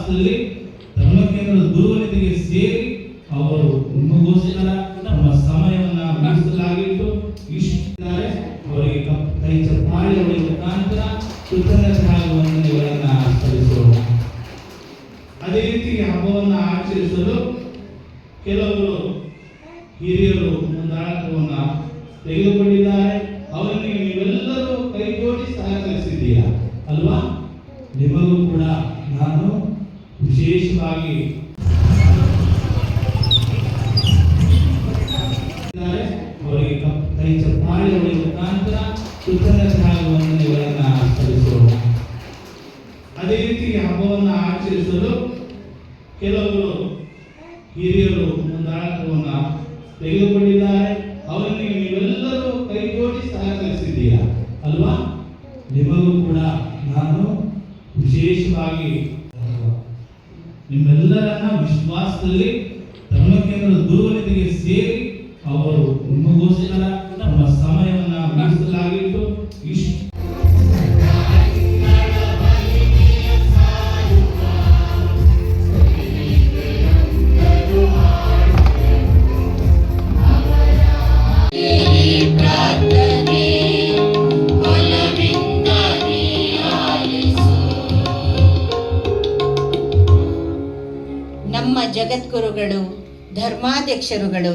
ವಿಶ್ವಾಸದಲ್ಲಿ ಧರ್ಮಕೇಂದ್ರದ ಗುರುವನಿಗೆ ಸೇರಿ ಅವರು ನಿಮಗೋಸ್ಕರ ತಮ್ಮ ಸಮಯವನ್ನು ಮೀಸಲಾಗಿಟ್ಟು ಇಷ್ಟಿದ್ದಾರೆ. ಅವರಿಗೆ ಕೈ ಚಪ್ಪಾಳೆ ಹೊಡೆಯುವ ಮುಖಾಂತರ ಕೃತಜ್ಞತೆ ಹಾಗೂ ವಂದನೆಗಳನ್ನು ಸಲ್ಲಿಸೋಣ. ಅದೇ ರೀತಿ ಹಬ್ಬವನ್ನು ಆಚರಿಸಲು ಕೆಲವರು ಹಿರಿಯರು ಮುಂದಾಳತ್ವವನ್ನು ತೆಗೆದುಕೊಂಡಿದ್ದಾರೆ. ಅವರಿಗೆ ನೀವೆಲ್ಲರೂ ಕೈ ಜೋಡಿ ಸಹಕರಿಸಿದ್ದೀರಾ ಅಲ್ವಾ? ನಿಮಗೂ ಕೂಡ ನಾನು ವಿಶೇಷವಾಗಿ ಅವರಿಗೆ ಕೈ ಚಪ್ಪಾಳೆ ಹೊಡೆಯುವ ಮುಖಾಂತರ ಕೃತಜ್ಞತೆ ಹಾಗೂ ವಂದನೆಗಳನ್ನು ಸಲ್ಲಿಸೋಣ. ಅದೇ ರೀತಿ ಹಬ್ಬವನ್ನು ಆಚರಿಸಲು ಕೆಲವರು ಹಿರಿಯರು ಮುಂದಾಳತ್ವವನ್ನು ತೆಗೆದುಕೊಂಡಿದ್ದಾರೆ. ಅವರಿಗೆ ನೀವೆಲ್ಲರೂ ಕೈ ಜೋಡಿ ಸಹಕರಿಸಿದ್ದೀರಾ ಅಲ್ವಾ? ನಿಮಗೂ ಕೂಡ ನಾನು ವಿಶೇಷವಾಗಿ ನಿಮ್ಮೆಲ್ಲರನ್ನ ವಿಶ್ವಾಸದಲ್ಲಿ ಧರ್ಮಕೇಂದ್ರದ ಗುರುವನಿಗೆ ಸೇರಿ ಅವರು ನಿಮಗೋಸ್ಕರ ತಮ್ಮ ಸಮಯವನ್ನು ಮೀಸಲಾಗಿಟ್ಟು ಇಷ್ಟು ನಮ್ಮ ಜಗದ್ಗುರುಗಳು ಧರ್ಮಾಧ್ಯಕ್ಷರುಗಳು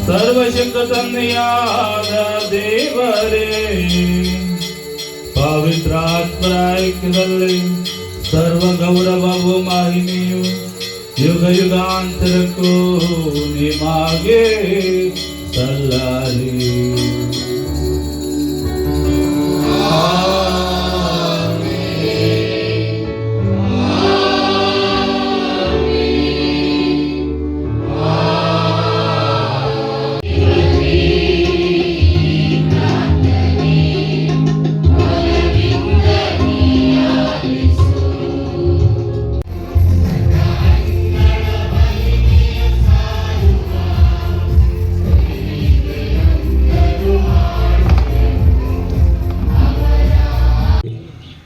ಸರ್ವಶಕ್ತ ತಂದೆಯಾದ ದೇವರೇ, ಪವಿತ್ರಾತ್ಮರ ಐಕ್ಯದಲ್ಲಿ ಸರ್ವ ಗೌರವವು ಮಹಿಮೆಯು ಯುಗ ಯುಗಾಂತರಕ್ಕೂ ನಿಮಗೆ ಸಲ್ಲಲಿ.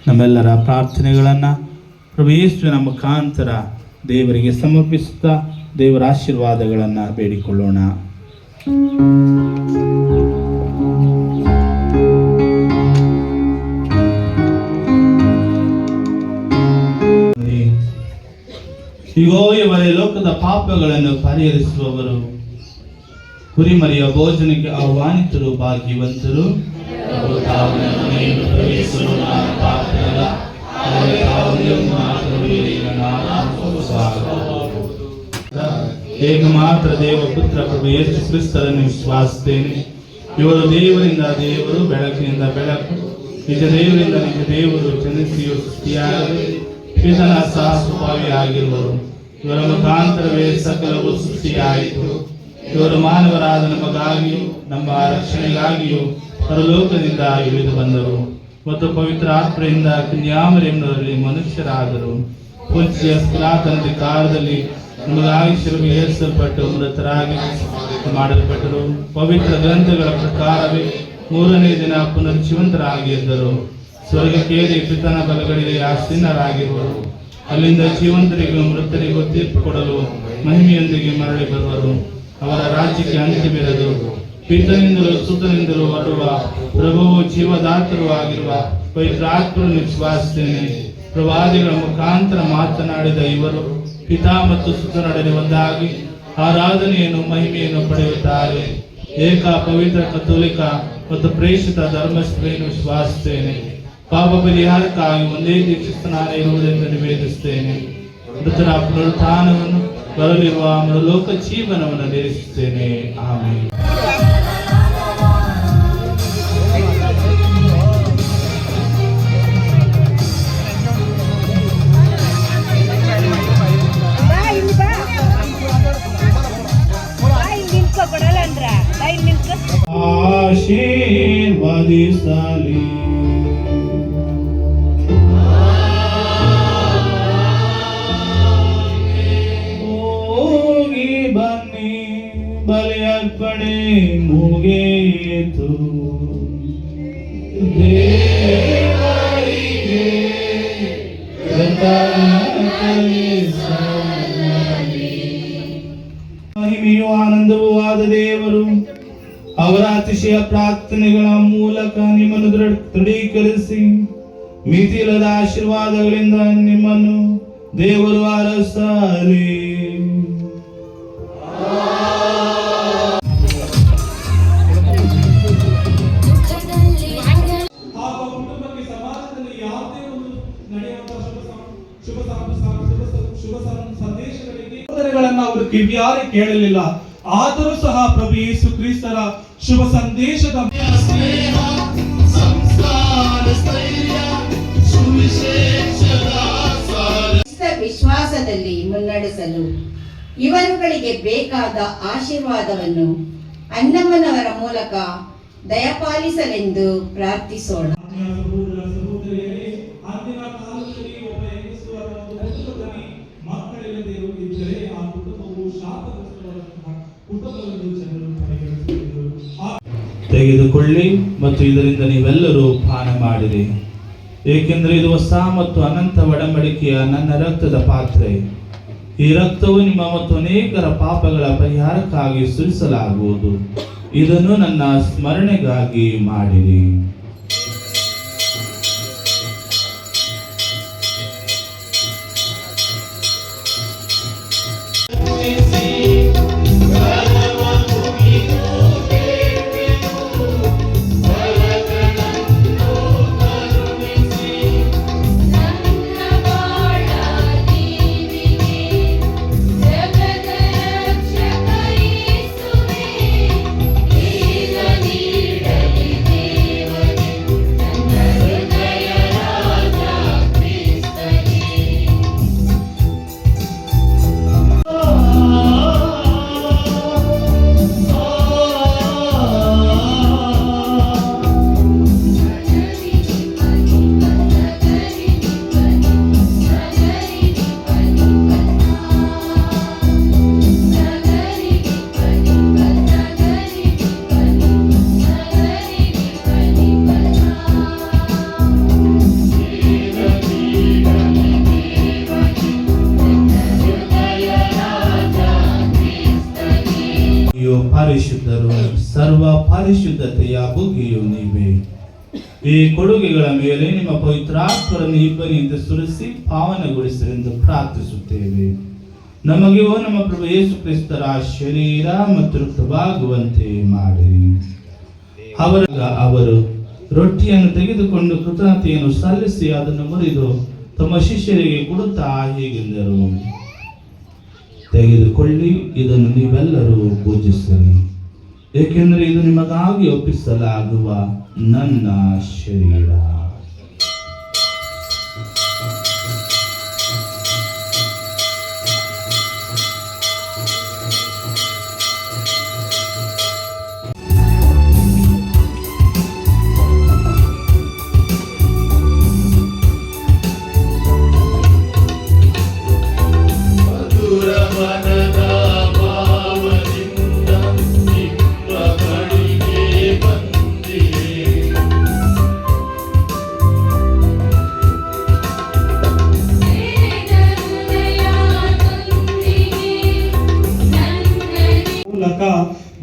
ನಮ್ಮೆಲ್ಲರ ಪ್ರಾರ್ಥನೆಗಳನ್ನು ಪ್ರಭು ಯೇಸುವಿನ ಮುಖಾಂತರ ದೇವರಿಗೆ ಸಮರ್ಪಿಸುತ್ತಾ ದೇವರ ಆಶೀರ್ವಾದಗಳನ್ನು ಬೇಡಿಕೊಳ್ಳೋಣ. ಇಗೋ ಇವರೇ ಲೋಕದ ಪಾಪಗಳನ್ನು ಪರಿಹರಿಸುವವರು, ಕುರಿಮರಿಯ ಭೋಜನಕ್ಕೆ ಆಹ್ವಾನಿತರು ಭಾಗ್ಯವಂತರು. ಏಕಮಾತ್ರ ದೇವ ಪುತ್ರ ಪ್ರಭು ಯೇಸು ಕ್ರಿಸ್ತರನ್ನು ವಿಶ್ವಾಸಿಸುತ್ತೇನೆ. ಇವರು ದೇವರಿಂದ ದೇವರು, ಬೆಳಕಿನಿಂದ ಬೆಳಕು, ನಿಜ ದೇವರಿಂದ ನಿಜ ದೇವರು, ಜನಿಸಿಯು ಸೃಷ್ಟಿಯಾಗದೆ ಪಿತನ ಸಹಸ್ವಭಾವಿಯಾಗಿರುವರು. ಇವರ ಮುಖಾಂತರವೇ ಸಕಲವು ಸೃಷ್ಟಿಯಾಯಿತು. ಇವರು ಮಾನವರಾದ ನಮಗಾಗಿಯೂ ನಮ್ಮ ರಕ್ಷಣೆಗಾಗಿಯೂ ಪರಲೋಕದಿಂದ ಇಳಿದು ಬಂದರು ಮತ್ತು ಪವಿತ್ರ ಆತ್ಮರಿಂದ ಕನ್ಯಾಮರಿಯಂನಲ್ಲಿ ಮನುಷ್ಯರಾದರು. ಪೂಜ್ಯ ಪಿಲಾತನ ಕಾಲದಲ್ಲಿ ನಮಗಾಗಿ ಶಿಲುಬೆಗೆ ಏರಿಸಲ್ಪಟ್ಟು ಮೃತರಾಗಿ ಮಾಡಲ್ಪಟ್ಟರು. ಪವಿತ್ರ ಗ್ರಂಥಗಳ ಪ್ರಕಾರವೇ ಮೂರನೇ ದಿನ ಪುನರ್ಜೀವಂತರಾಗಿ ಎದ್ದರು. ಸ್ವರ್ಗಕ್ಕೇರಿ ಪಿತನ ಬಲಗಡೆಗೆ ಆಸೀನರಾಗಿರುವರು. ಅಲ್ಲಿಂದ ಜೀವಂತರಿಗೂ ಮೃತರಿಗೂ ತೀರ್ಪು ಕೊಡಲು ಮಹಿಮೆಯೊಂದಿಗೆ ಮರಳಿ ಬರುವರು. ಅವರ ರಾಜ್ಯಕ್ಕೆ ಅಂತ್ಯವಿರದು. ಪಿತನಿಂದಲೂ ಸುತನಿಂದಲೂ ಬರುವ ಪ್ರಭುವು ಜೀವದಾತರೂ ಆಗಿರುವ ಪವಿತ್ರಾತ್ಮರನ್ನು ವಿಶ್ವಾಸಿಸುತ್ತೇನೆ. ಪ್ರವಾದಿಗಳ ಮುಖಾಂತರ ಮಾತನಾಡಿದ ಇವರು ಪಿತಾ ಮತ್ತು ಸುತನೊಡನೆ ಒಂದಾಗಿ ಆರಾಧನೆಯನ್ನು ಮಹಿಮೆಯನ್ನು ಪಡೆಯುತ್ತಾರೆ. ಏಕ ಪವಿತ್ರ ಕಥೋಲಿಕ ಮತ್ತು ಪ್ರೇಷಿತ ಧರ್ಮಸ್ಥೆಯನ್ನು ವಿಶ್ವಾಸಿಸುತ್ತೇನೆ. ಪಾಪ ಪರಿಹಾರಕ್ಕಾಗಿ ಒಂದೇ ದೀಕ್ಷಾಸ್ನಾನ ಇರುವುದೆಂದು ನಿವೇದಿಸುತ್ತೇನೆ. ಮೃತರ ಪುನರುತ್ಥಾನವನ್ನು ಬರಲಿರುವ ಮರುಲೋಕ ಜೀವನವನ್ನು ನೇರಿಸುತ್ತೇನೆ. ಆಮೆನ್. ನಡೆಸಲಿ. ಹೋಗಿ ಬನ್ನಿ, ಬಲಿಯರ್ಪಣೆ ಮುಗಿಯಿತು. ದೇವರಿಗೆ ಮಹಿಮೆಯೂ ಆನಂದವೂ ಆದ ದೇವರು ಅವರ ಅತಿಶಯ ಪ್ರಾರ್ಥನೆಗಳ ಮೂಲಕ ನಿಮ್ಮನ್ನು ದೃಢೀಕರಿಸಿ ಮಿತಿಯಿಲ್ಲದ ಆಶೀರ್ವಾದಗಳಿಂದ ನಿಮ್ಮನ್ನು ದೇವರು ಅರಸಲಿ. ಅವರು ಕಿವಿಯಾರೆ ಕೇಳಲಿಲ್ಲ. ಆದರೂ ಸಹ ಪ್ರಭು ಯೇಸು ಕ್ರಿಸ್ತರ ಶುಭ ಸಂದೇಶದ ವಿಶ್ವಾಸದಲ್ಲಿ ಮುನ್ನಡೆಸಲು ಇವರುಗಳಿಗೆ ಬೇಕಾದ ಆಶೀರ್ವಾದವನ್ನು ಅನ್ನಮ್ಮನವರ ಮೂಲಕ ದಯಪಾಲಿಸಲೆಂದು ಪ್ರಾರ್ಥಿಸೋಣ. ತೆಗೆದುಕೊಳ್ಳಿ ಮತ್ತು ಇದರಿಂದ ನೀವೆಲ್ಲರೂ ಪಾನ ಮಾಡಿರಿ, ಏಕೆಂದರೆ ಇದು ಹೊಸ ಮತ್ತು ಅನಂತ ಒಡಂಬಡಿಕೆಯ ನನ್ನ ರಕ್ತದ ಪಾತ್ರೆ. ಈ ರಕ್ತವು ನಿಮ್ಮ ಮತ್ತು ಅನೇಕರ ಪಾಪಗಳ ಪರಿಹಾರಕ್ಕಾಗಿ ಸುರಿಸಲಾಗುವುದು. ಇದನ್ನು ನನ್ನ ಸ್ಮರಣೆಗಾಗಿ ಮಾಡಿರಿ. ಪರಿಶುದ್ಧರು, ಸರ್ವ ಪರಿಶುದ್ಧತೆಯ ಬುಗ್ಗೆಯು ನೀವೇ. ಈ ಕೊಡುಗೆಗಳ ಮೇಲೆ ನಿಮ್ಮ ಪವಿತ್ರಾತ್ಮರನ್ನು ಇಬ್ಬನಿಯಿಂದ ಸುರಿಸಿ ಪಾವನಗೊಳಿಸಲೆಂದು ಪ್ರಾರ್ಥಿಸುತ್ತೇವೆ. ನಮಗೆ ನಮ್ಮ ಪ್ರಭು ಯೇಸು ಕ್ರಿಸ್ತರ ಶರೀರ ಮತ್ತು ರಕ್ತವಾಗುವಂತೆ ಮಾಡಿರಿ. ಅವರು ರೊಟ್ಟಿಯನ್ನು ತೆಗೆದುಕೊಂಡು ಕೃತಜ್ಞತೆಯನ್ನು ಸಲ್ಲಿಸಿ ಅದನ್ನು ಮುರಿದು ತಮ್ಮ ಶಿಷ್ಯರಿಗೆ ಕೊಡುತ್ತಾ ಹೀಗೆಂದರು, ತೆಗೆದುಕೊಳ್ಳಿ, ಇದನ್ನು ನೀವೆಲ್ಲರೂ ಪೂಜಿಸಲಿ, ಏಕೆಂದರೆ ಇದು ನಿಮಗಾಗಿ ಒಪ್ಪಿಸಲಾಗುವ ನನ್ನ ಶರೀರ.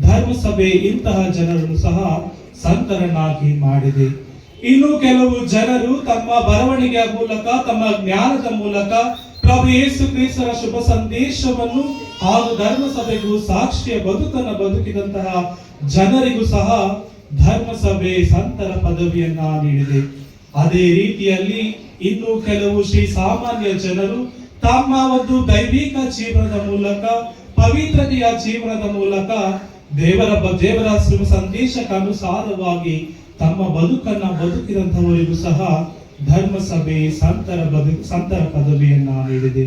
ಧರ್ಮಸಭೆ ಇಂತಹ ಜನರನ್ನು ಸಹ ಸಂತರನ್ನಾಗಿ ಮಾಡಿದೆ. ಇನ್ನು ಕೆಲವು ಜನರು ತಮ್ಮ ಬರವಣಿಗೆಯ ಮೂಲಕ, ತಮ್ಮ ಜ್ಞಾನದ ಮೂಲಕ ಪ್ರಭು ಯೇಸು ಕ್ರಿಸ್ತರ ಶುಭ ಸಂದೇಶವನ್ನು ಹಾಗೂ ಧರ್ಮಸಭೆಗೂ ಸಾಕ್ಷಿಯ ಬದುಕನ್ನು ಬದುಕಿದಂತಹ ಜನರಿಗೂ ಸಹ ಧರ್ಮಸಭೆ ಸಂತರ ಪದವಿಯನ್ನ ನೀಡಿದೆ. ಅದೇ ರೀತಿಯಲ್ಲಿ ಇನ್ನು ಕೆಲವು ಶ್ರೀ ಸಾಮಾನ್ಯ ಜನರು ತಮ್ಮ ಒಂದು ದೈವಿಕ ಜೀವನದ ಮೂಲಕ, ಪವಿತ್ರತೆಯ ಜೀವನದ ಮೂಲಕ ದೇವರ ಶುಭ ಸಂದೇಶಕ್ಕನುಸಾರವಾಗಿ ತಮ್ಮ ಬದುಕನ್ನ ಬದುಕಿದಂತವರಿಗೂ ಸಹ ಧರ್ಮಸಭೆ ಸಂತರ ಪದವಿಯನ್ನ ನೀಡಿದೆ.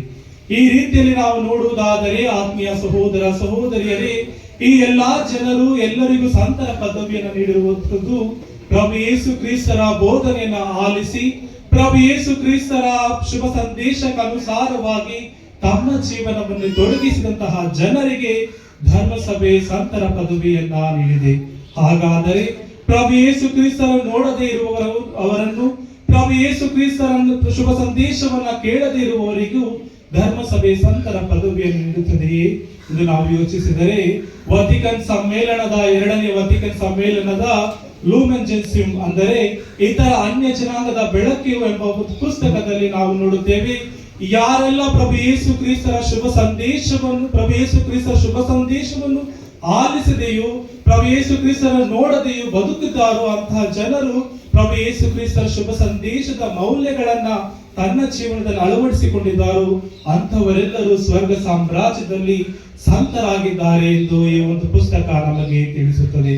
ಈ ರೀತಿಯಲ್ಲಿ ನಾವು ನೋಡುವುದಾದರೆ ಆತ್ಮೀಯ ಸಹೋದರ ಸಹೋದರಿಯರೇ, ಈ ಎಲ್ಲಾ ಜನರು ಎಲ್ಲರಿಗೂ ಸಂತರ ಪದವಿಯನ್ನು ನೀಡಿರುವಂತದ್ದು ಪ್ರಭು ಯೇಸು ಕ್ರಿಸ್ತರ ಬೋಧನೆಯನ್ನ ಆಲಿಸಿ ಪ್ರಭು ಯೇಸು ಕ್ರಿಸ್ತರ ಶುಭ ಸಂದೇಶಕ್ಕೆ ಅನುಸಾರವಾಗಿ ತಮ್ಮ ಜೀವನವನ್ನು ತೊಡಗಿಸಿದಂತಹ ಜನರಿಗೆ ಧರ್ಮಸಭೆ ಸಂತರ ಪದವಿಯನ್ನ ನೀಡಿದೆ. ಹಾಗಾದರೆ ಪ್ರಭು ಯೇಸು ಕ್ರಿಸ್ತರ ನೋಡದೇ ಇರುವವರು ಅವರನ್ನು, ಪ್ರಭು ಯೇಸು ಕ್ರಿಸ್ತರನ್ನು ಶುಭ ಸಂದೇಶವನ್ನ ಕೇಳದೇ ಇರುವವರಿಗೂ ಧರ್ಮಸಭೆ ಸಂತರ ಪದವಿಯನ್ನು ನೀಡುತ್ತದೆಯೇ ಎಂದು ನಾವು ಯೋಚಿಸಿದರೆ, ವತಿಕನ್ ಸಮ್ಮೇಳನದ 2ನೇ ವತಿಕನ್ ಸಮ್ಮೇಳನದ ಲೂಮೆನ್ ಜೆನ್ಸಿಯಂ ಅಂದರೆ ಇತರ ಅನ್ಯ ಜನಾಂಗದ ಬೆಳಕು ಎಂಬ ಪುಸ್ತಕದಲ್ಲಿ ನಾವು ನೋಡುತ್ತೇವೆ, ಯಾರೆಲ್ಲ ಪ್ರಭು ಯೇಸು ಕ್ರಿಸ್ತರ ಶುಭ ಸಂದೇಶವನ್ನು ಆಲಿಸದೆಯೋ, ಪ್ರಭು ಯೇಸು ಕ್ರಿಸ್ತರ ನೋಡದೆಯೋ ಬದುಕಿದ್ದಾರೋ ಅಂತಹ ಜನರು ಪ್ರಭು ಯೇಸು ಕ್ರಿಸ್ತರ ಶುಭ ಸಂದೇಶದ ಮೌಲ್ಯಗಳನ್ನ ತನ್ನ ಜೀವನದಲ್ಲಿ ಅಳವಡಿಸಿಕೊಂಡಿದ್ದಾರೋ ಅಂತವರೆಲ್ಲರೂ ಸ್ವರ್ಗ ಸಾಮ್ರಾಜ್ಯದಲ್ಲಿ ಸಂತರಾಗಿದ್ದಾರೆ ಎಂದು ಈ ಒಂದು ಪುಸ್ತಕ ನಮಗೆ ತಿಳಿಸುತ್ತದೆ.